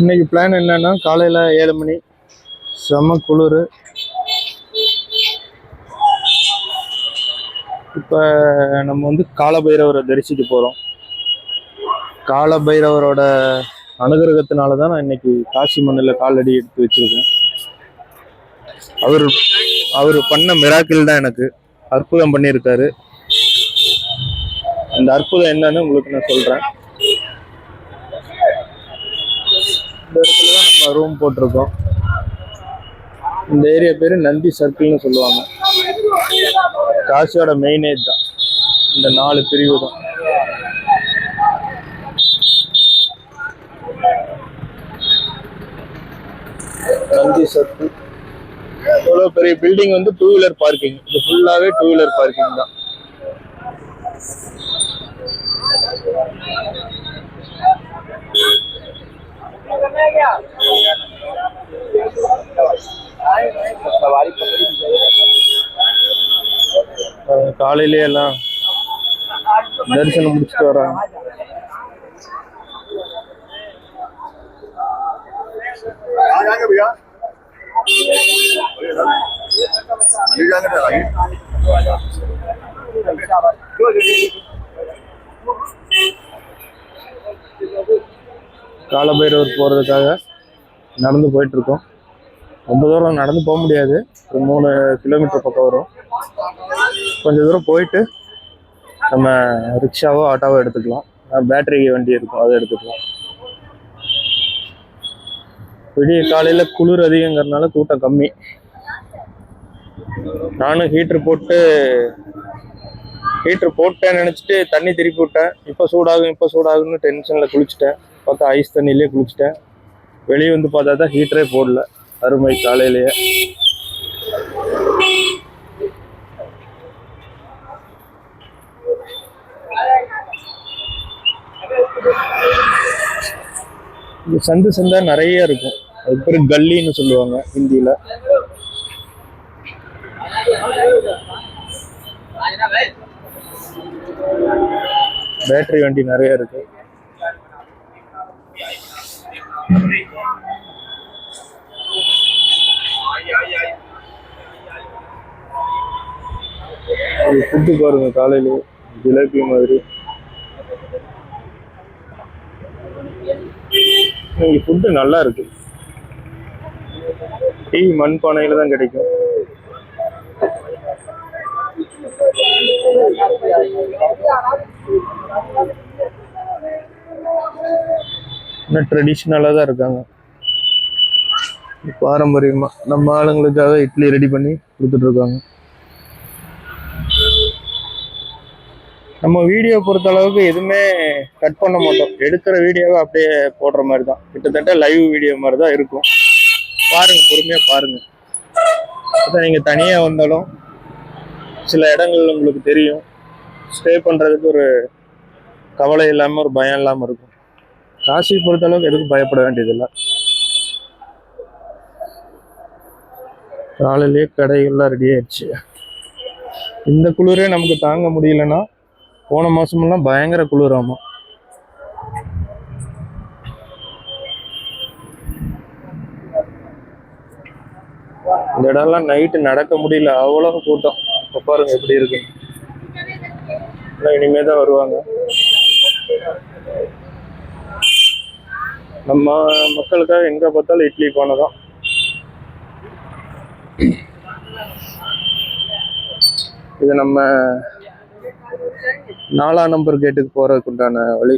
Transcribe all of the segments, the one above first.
இன்னைக்கு பிளான் என்னன்னா, காலையில் 7 மணி செம்ம குளிர். இப்போ நம்ம வந்து காலபைரவரை தரிசிக்க போகிறோம். காலபைரவரோட அனுகிரகத்தினால தான் நான் இன்னைக்கு காசி மண்ணில் காலடி எடுத்து வச்சிருக்கேன். அவர் பண்ண மிராக்கிள் தான், எனக்கு அற்புதம் பண்ணியிருக்காரு. அந்த அற்புதம் என்னன்னு உங்களுக்கு நான் சொல்கிறேன். இந்த இடத்துல தான் நம்ம ரூம் போட்டிருக்கோம். இந்த ஏரியா பேர் நந்தி சர்க்கிள்னு சொல்லுவாங்க. காசியோட மெயினேஜ் தான் இந்த 4 பிரிவு தான். நந்தி சர்க்கிள் இவ்வளோ பெரிய பில்டிங் வந்து 2 வீலர் பார்க்கிங். இது ஃபுல்லாகவே 2 வீலர் பார்க்கிங் தான். காலையிலே எல்லாம் தரிசனம் முடிச்சுட்டு வராங்க. காலபைரவர் போறதுக்காக நடந்து போயிட்டு இருக்கோம். ரொம்ப தூரம் நடந்து போக முடியாது, ஒரு 3 கிலோமீட்டர் பக்கம் வரும். கொஞ்சம் தூரம் போயிட்டு நம்ம ரிக்ஷாவோ ஆட்டோவோ எடுத்துக்கலாம். பேட்டரி வண்டி இருக்கும், அதை எடுத்துக்கலாம். விடிய காலையில் குளிர் அதிகங்கிறதுனால கூட்டம் கம்மி. நானும் ஹீட்டர் போட்டேன்னு நினச்சிட்டு தண்ணி திருப்பி விட்டேன். இப்போ சூடாகும்னு டென்ஷனில் குளிச்சுட்டேன். பார்த்தா ஐஸ் தண்ணியிலே குளிச்சுட்டேன். வெளியே வந்து பார்த்தா தான் ஹீட்டரே போடல. அருமை காலையிலேயே. சந்தா நிறைய இருக்கும். அது பேர் கல்லின்னு சொல்லுவாங்க ஹிந்தியில. பேட்டரி வண்டி நிறைய இருக்கு. ஃபுட்டு பாருங்க, காலையில ஜிலேபி மாதிரி. இங்க ஃபுட்டு நல்லா இருக்கு. டீ மண்பானையில தான் கிடைக்கும். இன்னும் ட்ரெடிஷ்னலாக தான் இருக்காங்க. பாரம்பரியமா நம்ம ஆளுங்களுக்காக இட்லி ரெடி பண்ணி கொடுத்துட்டு இருக்காங்க. நம்ம வீடியோ பொறுத்த அளவுக்கு எதுவுமே கட் பண்ண மாட்டோம். எடுக்கிற வீடியோவை அப்படியே போடுற மாதிரி தான். கிட்டத்தட்ட லைவ் வீடியோ மாதிரி தான் இருக்கும். பாருங்க, பொறுமையா பாருங்க. அதான் நீங்க தனியா வந்தாலும் சில இடங்கள் உங்களுக்கு தெரியும். ஸ்டே பண்றதுக்கு ஒரு கவலை இல்லாம, ஒரு பயம் இல்லாம இருக்கும். காசி பொறுத்த அளவுக்கு எதுக்கும் பயப்பட வேண்டியதில்லை. காலையிலேயே கடைகள்லாம் ரெடி ஆயிடுச்சு. இந்த குளிரே நமக்கு தாங்க முடியலன்னா போன மாசமெல்லாம் பயங்கர குளிராமா. இந்த இடம்லாம் நைட்டு நடக்க முடியல, அவ்வளவு கூட்டம். இப்போ பாருங்க எப்படி இருக்கு. இனிமே தான் வருவாங்க. நம்ம மக்களுக்காக எங்க பார்த்தாலும் இட்லி பானை தான். இது நம்ம 4ஆம் நம்பர் கேட்டுக்கு போறதுக்கு உண்டான வழி.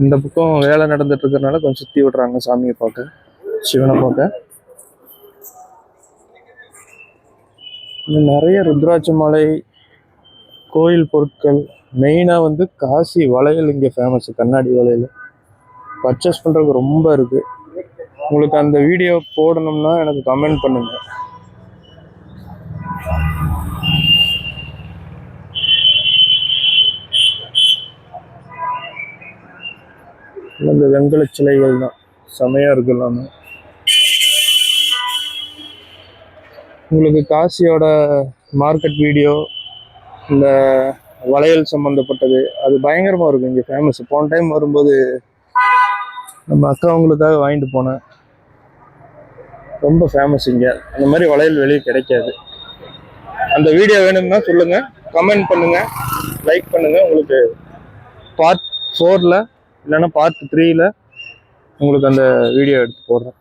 இந்த பக்கம் வேலை நடந்துட்டு இருக்கிறதுனால கொஞ்சம் சுத்தி விடுறாங்க சாமியை பார்க்க, சிவனை பார்க்க. நிறைய ருத்ராட்ச மாலை, கோயில் பொருட்கள், மெயினாக வந்து காசி வளையல் இங்கே ஃபேமஸ். கண்ணாடி வளையல் பர்ச்சேஸ் பண்ணுறதுக்கு ரொம்ப இருக்கு. உங்களுக்கு அந்த வீடியோ போடணும்னா எனக்கு கமெண்ட் பண்ணுங்க. இந்த வெங்கல சிலைகள் தான் செமையா இருக்கலாம். உங்களுக்கு காசியோட மார்க்கெட் வீடியோ, இந்த வளையல் சம்மந்தப்பட்டது, அது பயங்கரமாக இருக்கும் இங்கே ஃபேமஸ். போன டைம் வரும்போது நம்ம அக்கா அவங்களுக்காக வாங்கிட்டு போனேன். ரொம்ப ஃபேமஸ் இங்கே. அந்த மாதிரி வளையல் வெளியே கிடைக்காது. அந்த வீடியோ வேணும்னா சொல்லுங்க, கமெண்ட் பண்ணுங்க, லைக் பண்ணுங்க. உங்களுக்கு பார்ட் 4ல் இல்லைன்னா பார்ட் 3ல் உங்களுக்கு அந்த வீடியோ எடுத்து போடுறேன்.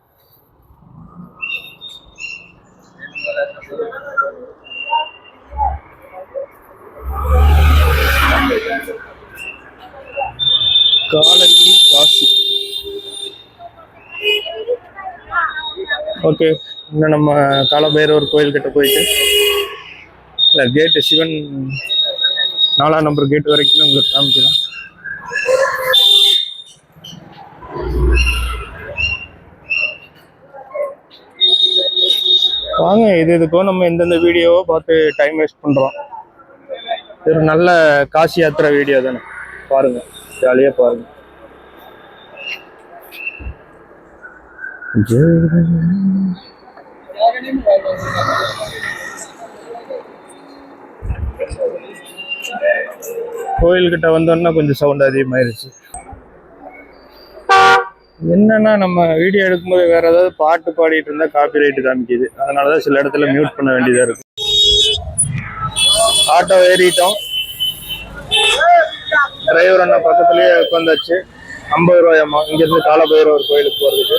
காலகி காசி. ஓகே, இன்னும் நம்ம காலபைரவர் கோயில்கிட்ட போயிட்டு இல்லை கேட்டு சிவன் 4ஆம் நம்பர் கேட் வரைக்கும் உங்களுக்கு காமிக்கலாம். வாங்க, இதுக்கோ நம்ம எந்தெந்த வீடியோவோ பார்த்து டைம் வேஸ்ட் பண்ணுறோம். ஒரு நல்ல காசி யாத்திரை வீடியோ தானே, பாருங்க, ஜாலியாக பாருங்க. கோயில்கிட்ட வந்தோன்னா கொஞ்சம் சவுண்ட் அதிகமாயிருச்சு. என்னன்னா நம்ம வீடியோ எடுக்கும்போது வேற ஏதாவது பாட்டு பாடிட்டு இருந்தா காப்பி ரைட்டு காமிக்குது. அதனாலதான் சில இடத்துல மியூட் பண்ண வேண்டியதா இருக்கு. ஆட்டோ ஏறிட்டோம். டிரைவர் அண்ணா பக்கத்துலயே உட்காந்தாச்சு. 50 ரூபாயம்மா இங்க இருந்து காலபைரவர் கோயிலுக்கு போறதுக்கு.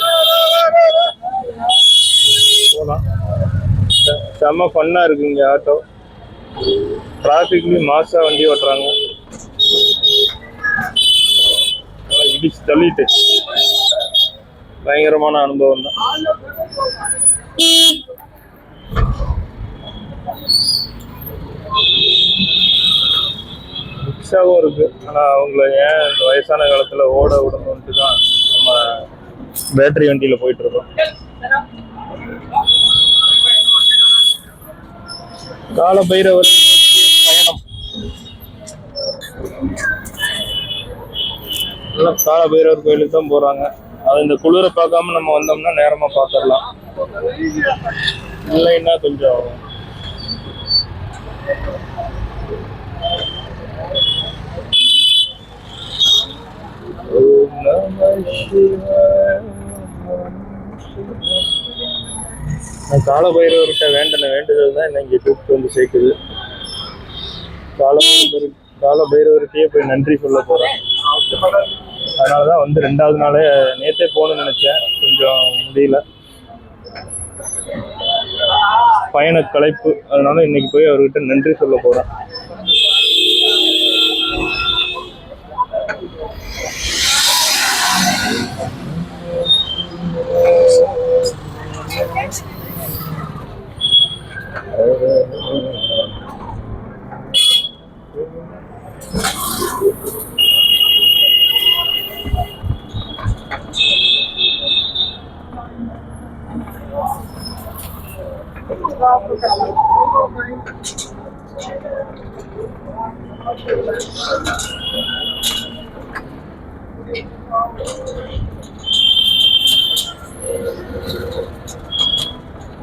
போலாம். செம்ம ஃபன்னா இருக்கு இங்க ஆட்டோ. டிராபிக்லயும் மாசா வண்டி ஓட்டுறாங்க. இடிச்சு தள்ளிட்டு பயங்கரமான அனுபவம் தான். ரிக்ஷாவும் இருக்கு. ஆனா அவங்கள ஏன் இந்த வயசான காலத்துல ஓட விடணும்ட்டு தான் நம்ம பேட்டரி வண்டியில போயிட்டு இருக்கோம். காலபைரவர் பயணம். காலபைரவர் கோயிலுக்கு தான் போறாங்க. அது இந்த குளிரை பார்க்காம நம்ம வந்தோம்னா நேரமா பார்த்துடலாம். இல்லைன்னா கொஞ்சம் காலபைரவர்கிட்ட வேண்டுதல் தான் என்ன இங்கே கூப்பிட்டு வந்து சேர்க்குது. காலபைரவர்கிட்டயே போய் நன்றி சொல்ல போறேன். அதனாலதான் வந்து 2வது நாளே நேற்றே போகணும்னு நினைச்சேன், கொஞ்சம் முடியல, பயண களைப்பு. அதனால இன்னைக்கு போய் அவர்கிட்ட நன்றி சொல்ல போறேன்.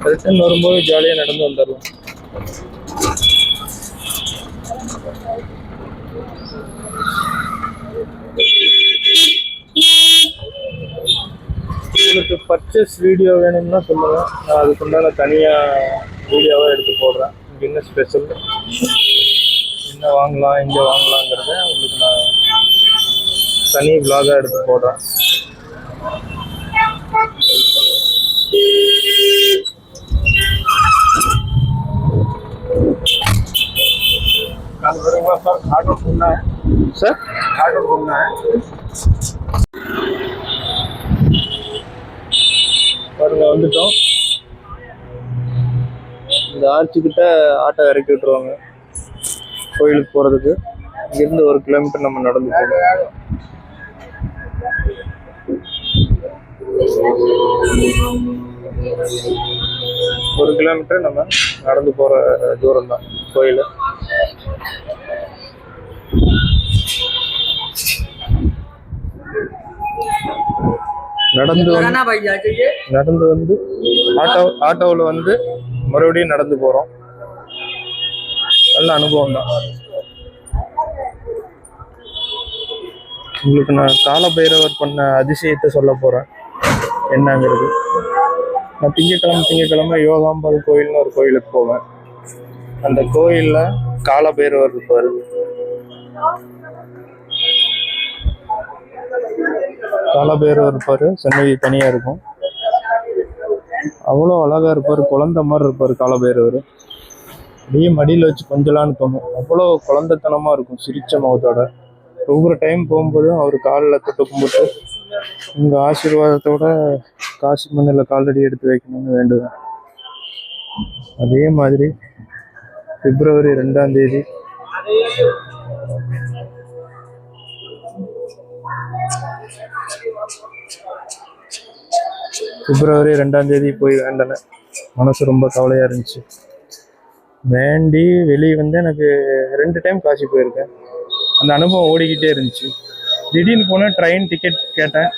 ரிட்டர்ன் வரும்போது ஜாலியா நடந்து வந்துடலாம். உங்களுக்கு பர்ச்சேஸ் வீடியோ வேணும்னா சொல்லுங்க, நான் அதுக்குண்டான தனியா வீடியோவா எடுத்து போடுறேன். என்ன ஸ்பெஷல், என்ன வாங்கலாம், எங்கே வாங்கலாங்கிறத உங்களுக்கு நான் தனி vlog-ஆ எடுத்து போடுறேன். सर ऑटो घूमना है பாருங்க, வந்துட்டோம். இந்த ஆர்ச்சுக்கிட்ட ஆட்டோ இறக்கி விட்டுருவாங்க கோயிலுக்கு போகிறதுக்கு. இங்கேருந்து 1 கிலோமீட்டர் நம்ம நடந்து போகணும். ஒரு கிலோமீட்டர் நம்ம நடந்து போகிற தூரம் தான் கோயில். நடந்து வந்து ஆட்டோவில் வந்து மறுபடியும் நடந்து போகிறோம். நல்ல அனுபவம் தான். உங்களுக்கு நான் காலபைரவர் பண்ண அதிசயத்தை சொல்ல போகிறேன் என்னங்கிறது. நான் திங்கக்கிழமை யோகாம்பாள் கோயில்னு ஒரு கோயிலுக்கு போவேன். அந்த கோயிலில் காலபைரவர் இருப்பார். காலபைரவர் இருப்பார், சன்னதி தனியாக இருக்கும். அவ்வளோ அழகாக இருப்பார், குழந்தை மாதிரி இருப்பார் காலபைரவர். அப்படியே மடியில் வச்சு கொஞ்சலான்னு தோணும், அவ்வளோ குழந்தைத்தனமாக இருக்கும் சிரிச்ச முகத்தோட. ஒவ்வொரு டைம் போகும்போதும் அவர் காலில் தொட்டு கும்பிட்டு உங்கள் ஆசீர்வாதத்தோட காசி மண்ணில் காலடி எடுத்து வைக்கணும்னு வேண்டுவேன். அதே மாதிரி பிப்ரவரி 2ஆம் தேதி போய் வேண்டினேன். மனசு ரொம்ப கவலையாக இருந்துச்சு. வேண்டி வெளியே வந்து எனக்கு 2 டைம் காசி போயிருக்கேன். அந்த அனுபவம் ஓடிக்கிட்டே இருந்துச்சு. திடீர்னு போனால் ட்ரெயின் டிக்கெட் கேட்டேன்,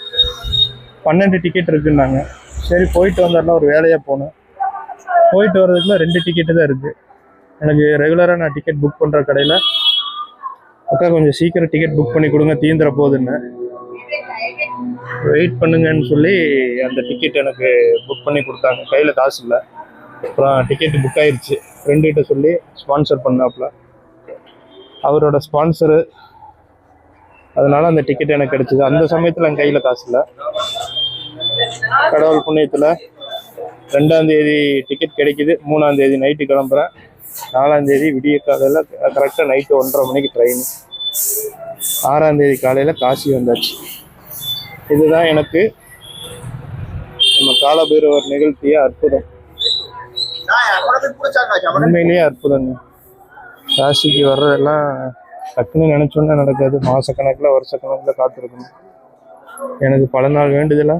12 டிக்கெட் இருக்குன்னாங்க. சரி போயிட்டு வந்தாருன்னா ஒரு வேலையாக போனேன். போயிட்டு வர்றதுக்குள்ள 2 டிக்கெட்டு தான் இருக்குது. எனக்கு ரெகுலராக நான் டிக்கெட் புக் பண்ணுற கடையில் அக்கா கொஞ்சம் சீக்கிரம் டிக்கெட் புக் பண்ணி கொடுங்க, தீந்துற போகுதுன்னு. வெயிட் பண்ணுங்கன்னு சொல்லி அந்த டிக்கெட் எனக்கு புக் பண்ணி கொடுத்தாங்க. கையில் காசு இல்லை. அப்புறம் டிக்கெட் புக் ஆயிடுச்சு. ஃப்ரெண்டுகிட்ட சொல்லி ஸ்பான்சர் பண்ணாப்புல, அவரோட ஸ்பான்சரு. அதனால அந்த டிக்கெட் எனக்கு கிடைச்சிது. அந்த சமயத்தில் என் கையில் காசு இல்லை. கடவுள் புண்ணியத்தில் 2ஆம் தேதி டிக்கெட் கிடைக்கிது. 3ஆம் தேதி நைட்டு கிளம்புறேன். 4ஆம் தேதி விடிய காலையில் கரெக்டாக நைட்டு 1:30 மணிக்கு ட்ரெயின். 6ஆம் தேதி காலையில் காசி வந்தாச்சு. இதுதான் எனக்கு நம்ம காலபைரவர் நிகழ்த்திய அற்புதம். உண்மையிலேயே அற்புதங்க. காசிக்கு வர்றதெல்லாம் டக்குன்னு நினைச்சோன்னா நடக்காது. மாசக்கணக்கில் வருஷக்கணக்கில் காத்திருக்கணும். எனக்கு பல நாள் வேண்டுதலா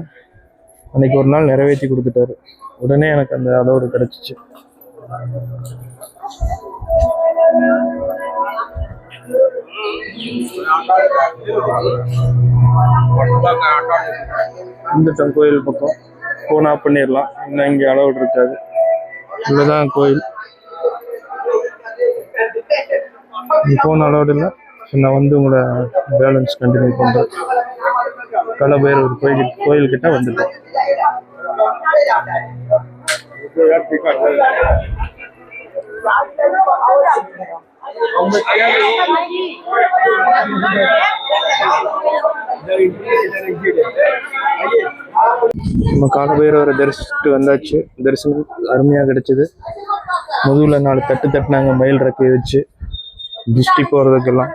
அன்னைக்கு ஒரு நாள் நிறைவேற்றி கொடுத்துட்டாரு. உடனே எனக்கு அந்த அளவு கிடைச்சிச்சு. வந்துட்டோம் கோயில் பக்கம். போனா பண்ணிடலாம், இன்னும் இங்கே அளவு இருக்காது. இவ்வளோதான் கோயில். போன அளவு இல்லை. நான் வந்து உங்களை பேலன்ஸ் கண்டினியூ பண்ணுறேன். காலபைரவர் கோயில்கிட்ட வந்துட்டேன். நம்ம காலபைரவரை தரிசிச்சுட்டு வந்தாச்சு. தரிசனம் அருமையாக கிடைச்சிது. முதுகில் 4 தட்டு தட்டினாங்க மயில் ரெக்கையை வச்சு, திருஷ்டி போகிறதுக்கெல்லாம்.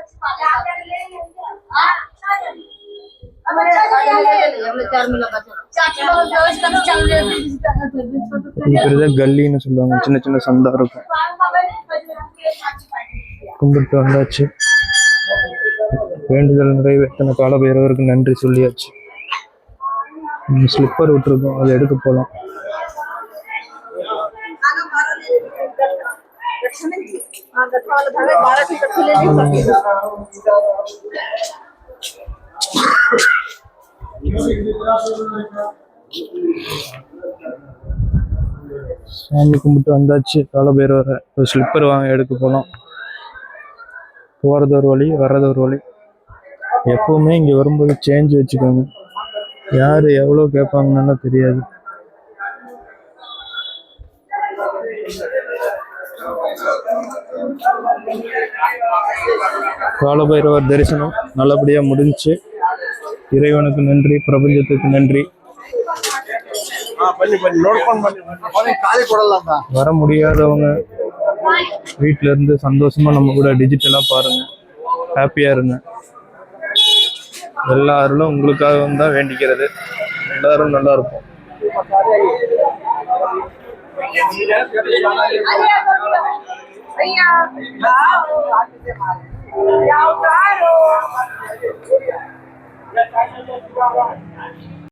கல்லின்னு சொல்லுவாங்க, சின்ன சின்ன சந்தா இருக்கும். கும்பிட்டு வந்தாச்சு. வேண்டுதல் நிறைவேற்றின காலபைரவருக்கு நன்றி சொல்லியாச்சு. ஸ்லிப்பர் விட்டுருக்கோம், அதை எடுக்க போகலாம். சாமி கும்பிட்டு வந்தாச்சு. காலபைரவரை ஒரு ஸ்லிப்பர் வாங்க எடுக்க போகலாம். போகிறது ஒரு வழி, வர்றது ஒரு வழி. எப்பவுமே இங்கே வரும்போது சேஞ்ச் வச்சுக்கோங்க. யார் எவ்வளோ கேட்பாங்கன்னு தெரியாது. காலபைரவர் தரிசனம் நல்லபடியாக முடிஞ்சுச்சு. இறைவனுக்கு நன்றி, பிரபஞ்சத்துக்கு நன்றி. வர முடியாதவங்க வீட்டில இருந்து சந்தோஷமா நம்ம கூட டிஜிட்டலா பாருங்க, ஹாப்பியா இருங்க. எல்லாரும் உங்களுக்காக தான் வேண்டிக்கிறது. எல்லாரும் நல்லா இருக்கும்.